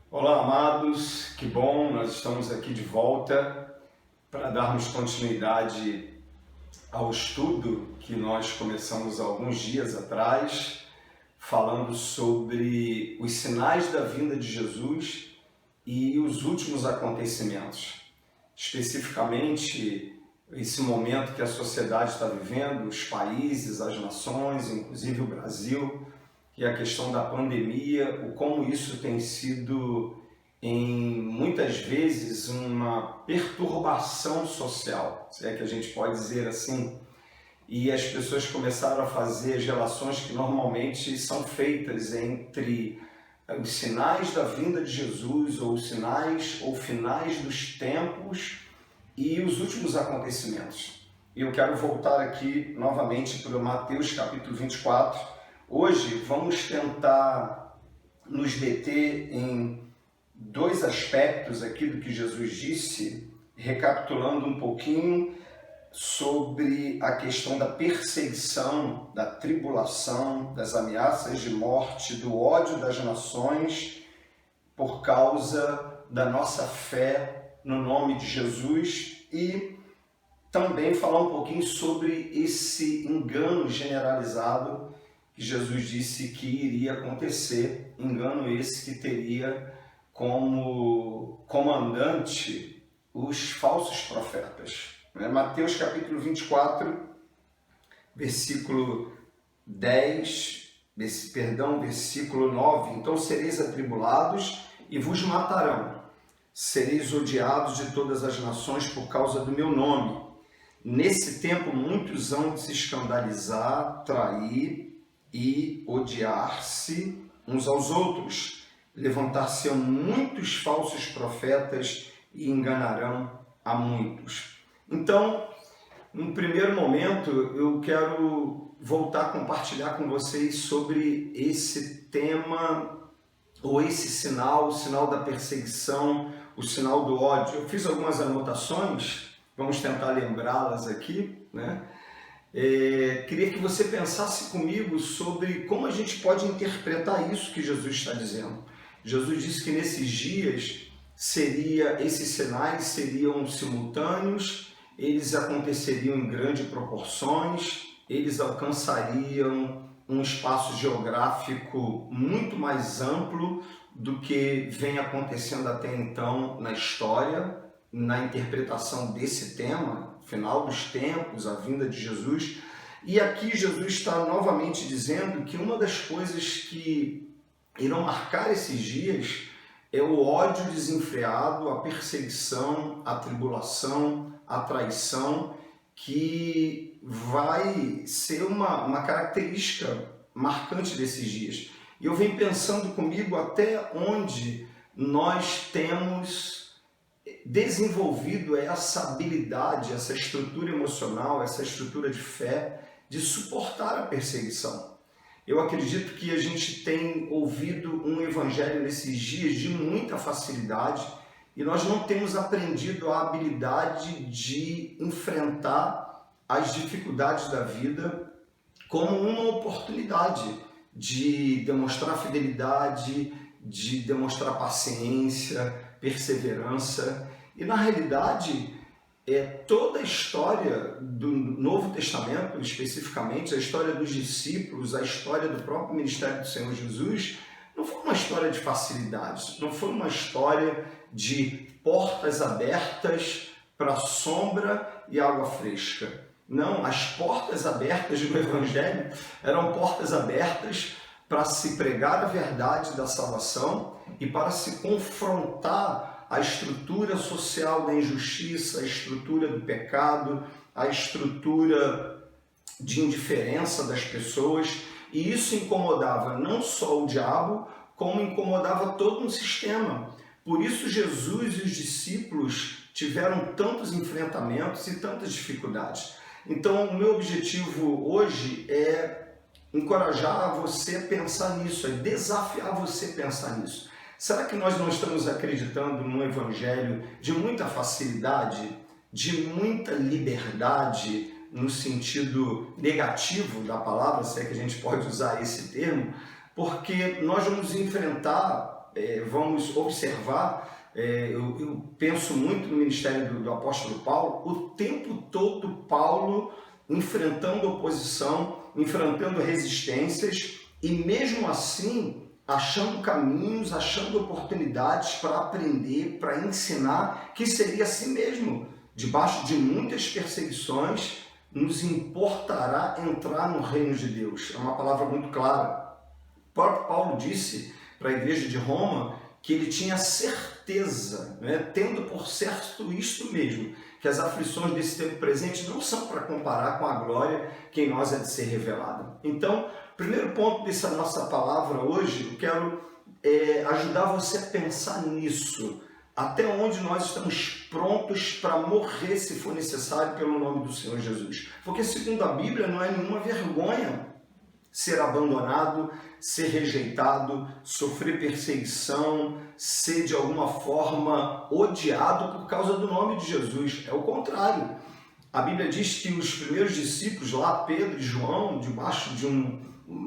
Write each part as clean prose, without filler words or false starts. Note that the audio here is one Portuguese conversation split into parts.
Olá, amados, que bom, nós estamos aqui de volta para darmos continuidade ao estudo que nós começamos há alguns dias atrás, falando sobre os sinais da vinda de Jesus e os últimos acontecimentos. Especificamente, esse momento que a sociedade está vivendo, os países, as nações, inclusive o Brasil, e a questão da pandemia, o como isso tem sido, muitas vezes, uma perturbação social, se é que a gente pode dizer assim, e as pessoas começaram a fazer as relações que normalmente são feitas entre os sinais da vinda de Jesus, ou os sinais ou finais dos tempos e os últimos acontecimentos. E eu quero voltar aqui novamente para o Mateus capítulo 24. Hoje vamos tentar nos deter em dois aspectos aqui do que Jesus disse, recapitulando um pouquinho sobre a questão da perseguição, da tribulação, das ameaças de morte, do ódio das nações por causa da nossa fé no nome de Jesus e também falar um pouquinho sobre esse engano generalizado que Jesus disse que iria acontecer, engano esse que teria como comandante os falsos profetas. Mateus capítulo 24, versículo 10, versículo 9. Então sereis atribulados e vos matarão. Sereis odiados de todas as nações por causa do meu nome. Nesse tempo muitos hão de se escandalizar, trair e odiar-se uns aos outros. Levantar-se-ão muitos falsos profetas e enganarão a muitos. Então, no primeiro momento, eu quero voltar a compartilhar com vocês sobre esse tema, ou esse sinal, o sinal da perseguição, o sinal do ódio. Eu fiz algumas anotações, vamos tentar lembrá-las aqui, né? Queria que você pensasse comigo sobre como a gente pode interpretar isso que Jesus está dizendo. Jesus disse que nesses dias esses sinais seriam simultâneos, eles aconteceriam em grandes proporções, eles alcançariam um espaço geográfico muito mais amplo do que vem acontecendo até então na história, na interpretação desse tema, final dos tempos, a vinda de Jesus. E aqui Jesus está novamente dizendo que uma das coisas que irão marcar esses dias é o ódio desenfreado, a perseguição, a tribulação, a traição, que vai ser uma característica marcante desses dias. E eu venho pensando comigo até onde nós temos desenvolvido essa habilidade, essa estrutura emocional, essa estrutura de fé, de suportar a perseguição. Eu acredito que a gente tem ouvido um evangelho nesses dias de muita facilidade e nós não temos aprendido a habilidade de enfrentar as dificuldades da vida como uma oportunidade de demonstrar fidelidade, de demonstrar paciência, perseverança. E na realidade, toda a história do Novo Testamento, especificamente a história dos discípulos, a história do próprio ministério do Senhor Jesus, não foi uma história de facilidades, não foi uma história de portas abertas para sombra e água fresca. Não, as portas abertas do Evangelho eram portas abertas para se pregar a verdade da salvação e para se confrontar a estrutura social da injustiça, a estrutura do pecado, a estrutura de indiferença das pessoas. E isso incomodava não só o diabo, como incomodava todo um sistema. Por isso Jesus e os discípulos tiveram tantos enfrentamentos e tantas dificuldades. Então, o meu objetivo hoje é encorajar você a pensar nisso, é desafiar você a pensar nisso. Será que nós não estamos acreditando num evangelho de muita facilidade, de muita liberdade, no sentido negativo da palavra, se é que a gente pode usar esse termo, porque nós vamos enfrentar vamos observar, eu penso muito no ministério do apóstolo Paulo, o tempo todo Paulo enfrentando oposição, enfrentando resistências e mesmo assim achando caminhos, achando oportunidades para aprender, para ensinar, que seria assim mesmo, debaixo de muitas perseguições, nos importará entrar no reino de Deus. É uma palavra muito clara. O próprio Paulo disse para a igreja de Roma que ele tinha certeza, tendo por certo isto mesmo, que as aflições desse tempo presente não são para comparar com a glória que em nós é de ser revelada. Então, primeiro ponto dessa nossa palavra hoje, eu quero ajudar você a pensar nisso. Até onde nós estamos prontos para morrer, se for necessário, pelo nome do Senhor Jesus. Porque, segundo a Bíblia, não é nenhuma vergonha ser abandonado, ser rejeitado, sofrer perseguição, ser de alguma forma odiado por causa do nome de Jesus. É o contrário. A Bíblia diz que os primeiros discípulos lá, Pedro e João, debaixo de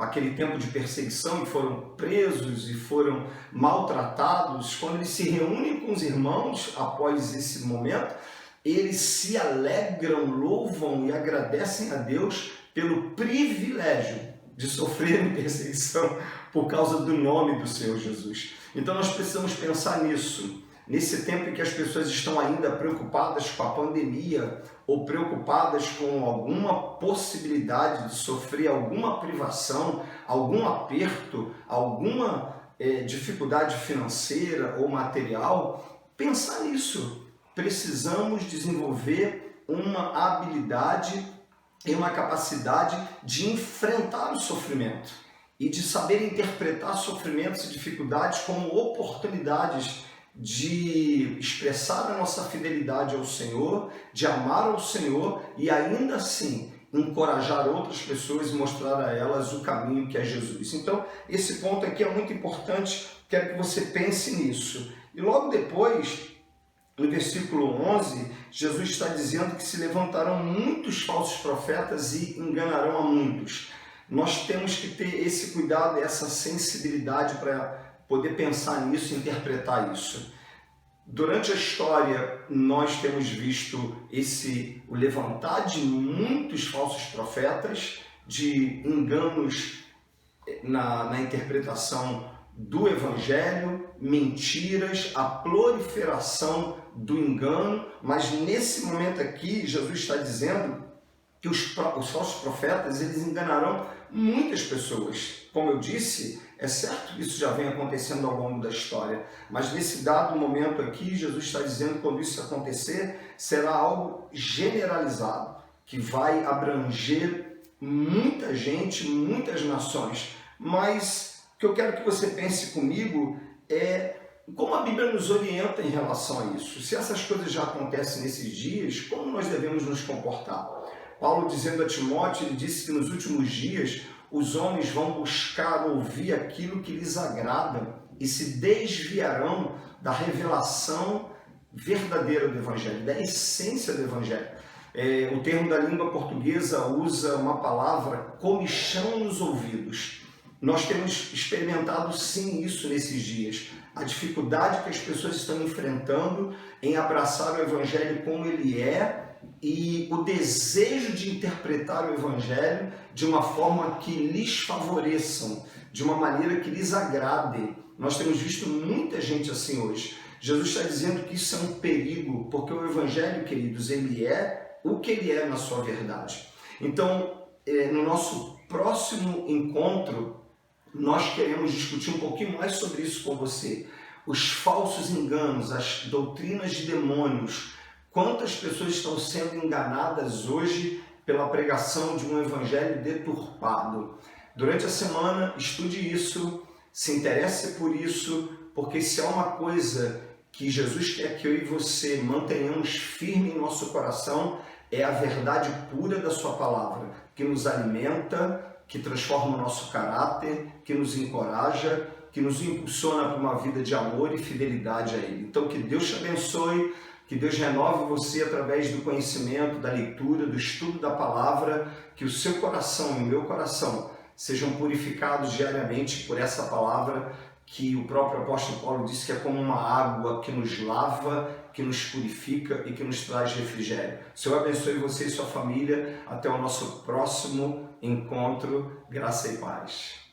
aquele tempo de perseguição, e foram presos e foram maltratados, quando eles se reúnem com os irmãos após esse momento, eles se alegram, louvam e agradecem a Deus pelo privilégio de sofrerem perseguição por causa do nome do Senhor Jesus. Então nós precisamos pensar nisso. Nesse tempo em que as pessoas estão ainda preocupadas com a pandemia ou preocupadas com alguma possibilidade de sofrer alguma privação, algum aperto, alguma dificuldade financeira ou material, pensar nisso. Precisamos desenvolver uma habilidade e uma capacidade de enfrentar o sofrimento e de saber interpretar sofrimentos e dificuldades como oportunidades de expressar a nossa fidelidade ao Senhor, de amar ao Senhor e ainda assim encorajar outras pessoas e mostrar a elas o caminho que é Jesus. Então, esse ponto aqui é muito importante, quero que você pense nisso. E logo depois, no versículo 11, Jesus está dizendo que se levantarão muitos falsos profetas e enganarão a muitos. Nós temos que ter esse cuidado, essa sensibilidade para poder pensar nisso e interpretar isso. Durante a história, nós temos visto o levantar de muitos falsos profetas, de enganos na interpretação do Evangelho, mentiras, a proliferação do engano, mas nesse momento aqui, Jesus está dizendo que os falsos profetas, eles enganarão muitas pessoas. Como eu disse, é certo que isso já vem acontecendo ao longo da história, mas nesse dado momento aqui, Jesus está dizendo que quando isso acontecer, será algo generalizado, que vai abranger muita gente, muitas nações. Mas o que eu quero que você pense comigo é como a Bíblia nos orienta em relação a isso. Se essas coisas já acontecem nesses dias, como nós devemos nos comportar? Paulo, dizendo a Timóteo, ele disse que nos últimos dias os homens vão buscar ouvir aquilo que lhes agrada e se desviarão da revelação verdadeira do Evangelho, da essência do Evangelho. O termo da língua portuguesa usa uma palavra, comichão nos ouvidos. Nós temos experimentado sim isso nesses dias. A dificuldade que as pessoas estão enfrentando em abraçar o Evangelho como ele é e o desejo de interpretar o Evangelho de uma forma que lhes favoreçam, de uma maneira que lhes agrade. Nós temos visto muita gente assim hoje. Jesus está dizendo que isso é um perigo, porque o Evangelho, queridos, ele é o que ele é na sua verdade. Então, no nosso próximo encontro, nós queremos discutir um pouquinho mais sobre isso com você. Os falsos enganos, as doutrinas de demônios, quantas pessoas estão sendo enganadas hoje pela pregação de um evangelho deturpado. Durante a semana, estude isso, se interesse por isso, porque se há uma coisa que Jesus quer que eu e você mantenhamos firme em nosso coração, é a verdade pura da sua palavra, que nos alimenta, que transforma o nosso caráter, que nos encoraja, que nos impulsiona para uma vida de amor e fidelidade a Ele. Então, que Deus te abençoe, que Deus renove você através do conhecimento, da leitura, do estudo da palavra, que o seu coração e o meu coração sejam purificados diariamente por essa palavra, que o próprio apóstolo Paulo disse que é como uma água que nos lava, que nos purifica e que nos traz refrigério. Senhor abençoe você e sua família. Até o nosso próximo encontro. Graça e paz.